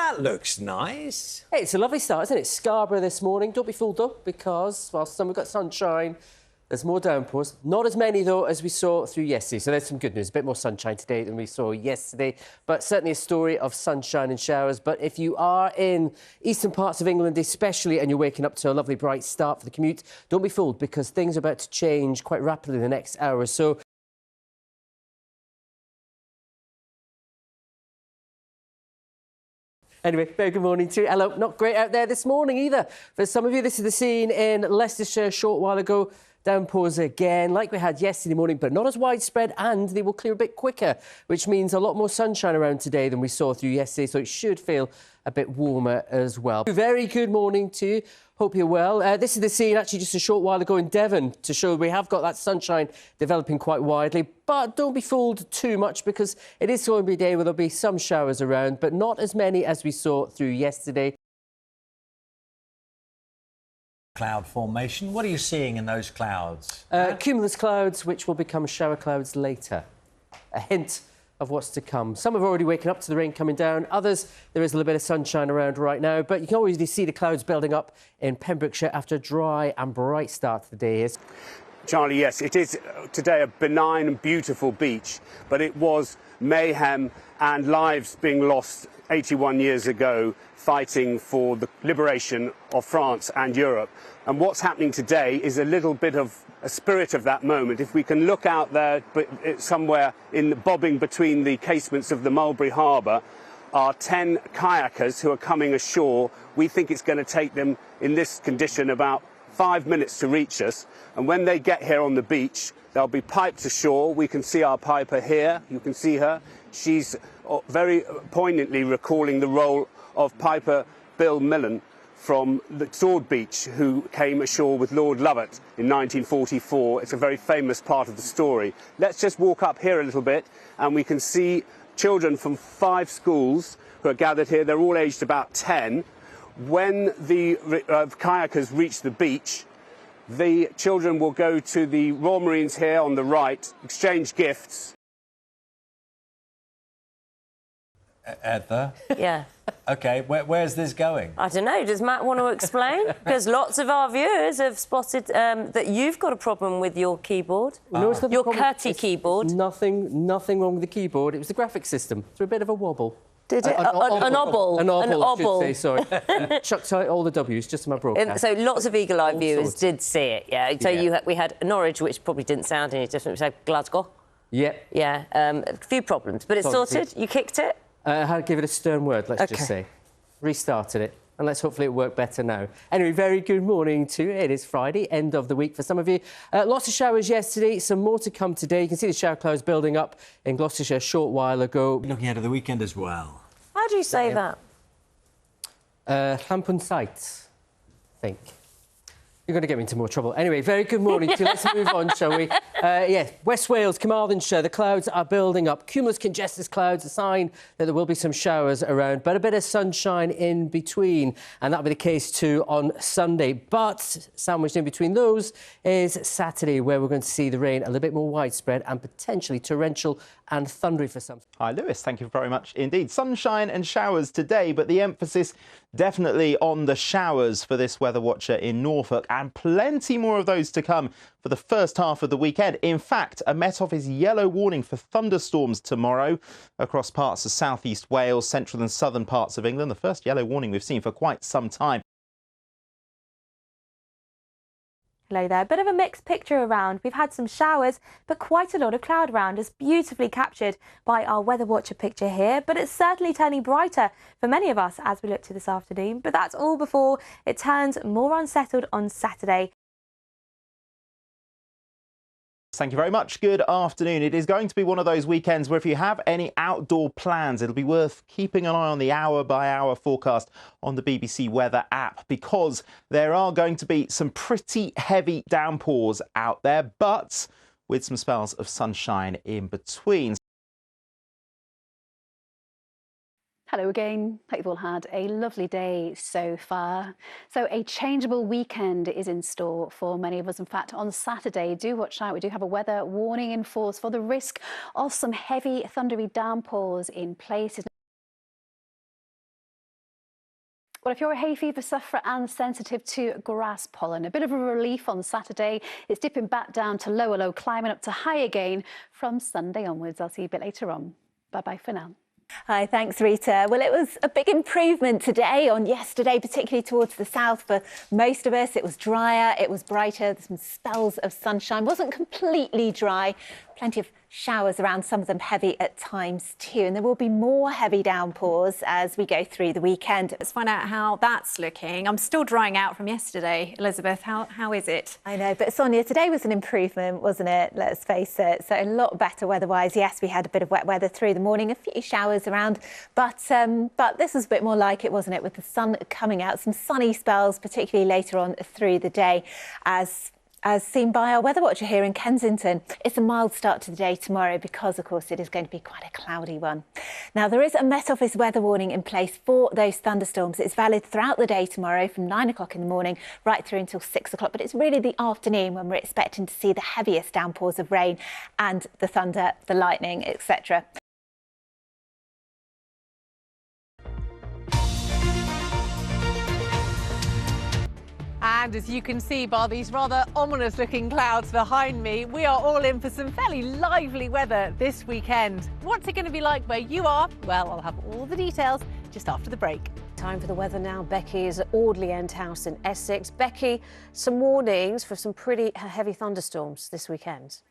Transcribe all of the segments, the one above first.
That looks nice. Hey, it's a lovely start, isn't it? Scarborough this morning. Don't be fooled, though, because whilst we've got sunshine, there's more downpours. Not as many, though, as we saw through yesterday. So there's some good news. A bit more sunshine today than we saw yesterday. But certainly a story of sunshine and showers. But if you are in eastern parts of England especially, and you're waking up to a lovely bright start for the commute, don't be fooled, because things are about to change quite rapidly in the next hour or so. Anyway, very good morning to you. Hello, not great out there this morning either. For some of you, this is the scene in Leicestershire a short while ago. Downpours again, like we had yesterday morning, but not as widespread, and they will clear a bit quicker, which means a lot more sunshine around today than we saw through yesterday, so it should feel a bit warmer as well. Very good morning to you. Hope you're well. This is the scene actually just a short while ago in Devon to show we have got that sunshine developing quite widely. But don't be fooled too much, because it is going to be a day where there'll be some showers around, but not as many as we saw through yesterday. Cloud formation. What are you seeing in those clouds? Cumulus clouds, which will become shower clouds later. A hint of what's to come. Some have already waken up to the rain coming down. Others, there is a little bit of sunshine around right now, but you can already see the clouds building up in Pembrokeshire after a dry and bright start to the day. Charlie, yes, it is today a benign and beautiful beach, but it was mayhem and lives being lost 81 years ago fighting for the liberation of France and Europe. And what's happening today is a little bit of a spirit of that moment. If we can look out there, but somewhere in the bobbing between the casements of the Mulberry Harbour are 10 kayakers who are coming ashore. We think it's going to take them in this condition about 5 minutes to reach us, and when they get here on the beach, they'll be piped ashore. We can see our piper here. You can see her. She's very poignantly recalling the role of Piper Bill Millen from the Sword Beach, who came ashore with Lord Lovat in 1944. It's a very famous part of the story. Let's just walk up here a little bit, and we can see children from 5 schools who are gathered here. They're all aged about 10. When the kayakers reach the beach, the children will go to the Royal Marines here on the right, exchange gifts. Ether? Yeah. OK, where's this going? I don't know. Does Matt want to explain? Because lots of our viewers have spotted that you've got a problem with your keyboard. No, it's not your QWERTY keyboard. Nothing wrong with the keyboard. It was the graphics system. It's a bit of a wobble. Did it? An obble. An obble, I should say, sorry. Chucked out all the W's just to my broadcast. So lots of eagle-eyed viewers did see it, yeah. So yeah. We had Norwich, which probably didn't sound any different. We had Glasgow. Yeah. Yeah, a few problems. But it's sorted? You kicked it? I had to give it a stern word, let's just say. Restarted it. And let's hopefully it work better now. Anyway, very good morning to you. It is Friday, end of the week for some of you. Lots of showers yesterday, some more to come today. You can see the shower clouds building up in Gloucestershire a short while ago. Looking ahead of the weekend as well. How do you say that? Llampwn sight, I think. You're going to get me into more trouble. Anyway, very good morning to you. Let's move on, shall we? Yeah, West Wales, Carmarthenshire, the clouds are building up. Cumulus congested clouds, a sign that there will be some showers around, but a bit of sunshine in between. And that'll be the case too on Sunday. But sandwiched in between those is Saturday, where we're going to see the rain a little bit more widespread and potentially torrential and thundery for some. Hi, Lewis. Thank you very much indeed. Sunshine and showers today, but the emphasis definitely on the showers for this weather watcher in Norfolk, and plenty more of those to come for the first half of the weekend. In fact, a Met Office yellow warning for thunderstorms tomorrow across parts of southeast Wales, central and southern parts of England. The first yellow warning we've seen for quite some time. Hello there. A bit of a mixed picture around. We've had some showers, but quite a lot of cloud around, as beautifully captured by our weather watcher picture here. But it's certainly turning brighter for many of us as we look to this afternoon. But that's all before it turns more unsettled on Saturday. Thank you very much. Good afternoon. It is going to be one of those weekends where if you have any outdoor plans, it'll be worth keeping an eye on the hour-by-hour forecast on the BBC Weather app, because there are going to be some pretty heavy downpours out there, but with some spells of sunshine in between. Hello again. Hope you've all had a lovely day so far. So a changeable weekend is in store for many of us. In fact, on Saturday, do watch out. We do have a weather warning in force for the risk of some heavy thundery downpours in places. Well, if you're a hay fever sufferer and sensitive to grass pollen, a bit of a relief on Saturday. It's dipping back down to low, climbing up to high again from Sunday onwards. I'll see you a bit later on. Bye-bye for now. Hi, thanks Rita. Well, it was a big improvement today on yesterday, particularly towards the south. For most of us, it was drier, it was brighter, there's some spells of sunshine. Wasn't completely dry, plenty of showers around, some of them heavy at times too. And there will be more heavy downpours as we go through the weekend. Let's find out how that's looking. I'm still drying out from yesterday. Elizabeth, how is it? I know, but Sonia, today was an improvement, wasn't it? Let's face it. So a lot better weather-wise. Yes, we had a bit of wet weather through the morning, a few showers around, but this was a bit more like it, wasn't it? With the sun coming out, some sunny spells, particularly later on through the day, as seen by our weather watcher here in Kensington. It's a mild start to the day tomorrow because, of course, it is going to be quite a cloudy one. Now, there is a Met Office weather warning in place for those thunderstorms. It's valid throughout the day tomorrow from 9 o'clock in the morning right through until 6 o'clock. But it's really the afternoon when we're expecting to see the heaviest downpours of rain and the thunder, the lightning, etc. And as you can see by these rather ominous looking clouds behind me, we are all in for some fairly lively weather this weekend. What's it going to be like where you are? Well, I'll have all the details just after the break. Time for the weather now. Becky is at Audley End House in Essex. Becky, some warnings for some pretty heavy thunderstorms this weekend.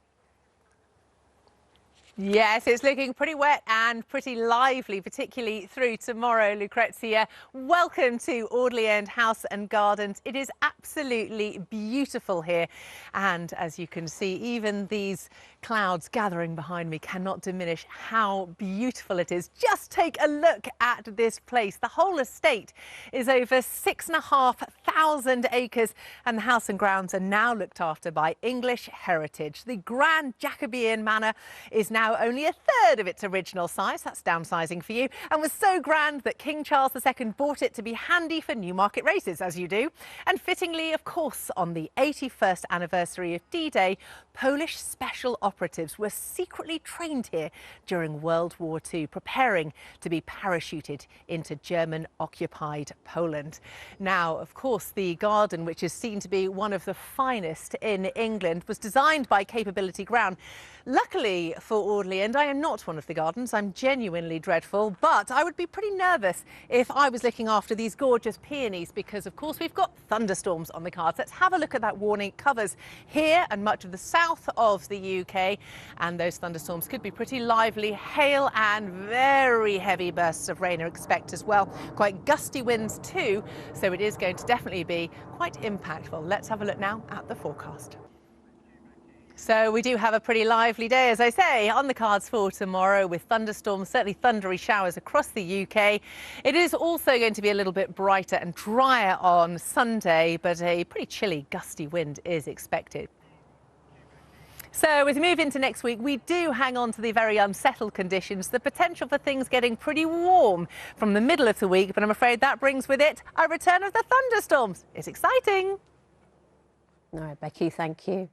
Yes, it's looking pretty wet and pretty lively, particularly through tomorrow, Lucrezia. Welcome to Audley End House and Gardens. It is absolutely beautiful here. And as you can see, even these clouds gathering behind me cannot diminish how beautiful it is. Just take a look at this place. The whole estate is over 6,500 acres and the house and grounds are now looked after by English Heritage. The grand Jacobean manor is now only a third of its original size. That's downsizing for you, and was so grand that King Charles II bought it to be handy for Newmarket races, as you do. And fittingly, of course, on the 81st anniversary of D-Day, Polish special operatives were secretly trained here during World War II, preparing to be parachuted into German-occupied Poland. Now, of course, the garden, which is seen to be one of the finest in England, was designed by Capability Ground. Luckily for Audley End, I am not one of the gardens. I'm genuinely dreadful, but I would be pretty nervous if I was looking after these gorgeous peonies because, of course, we've got thunderstorms on the cards. Let's have a look at that warning. It covers here and much of the south of the UK, and those thunderstorms could be pretty lively. Hail and very heavy bursts of rain are expected as well. Quite gusty winds too, so it is going to definitely be quite impactful. Let's have a look now at the forecast. So we do have a pretty lively day, as I say, on the cards for tomorrow with thunderstorms, certainly thundery showers across the UK. It is also going to be a little bit brighter and drier on Sunday, but a pretty chilly, gusty wind is expected. So as we move into next week, we do hang on to the very unsettled conditions, the potential for things getting pretty warm from the middle of the week, but I'm afraid that brings with it a return of the thunderstorms. It's exciting. All right, Becky, thank you.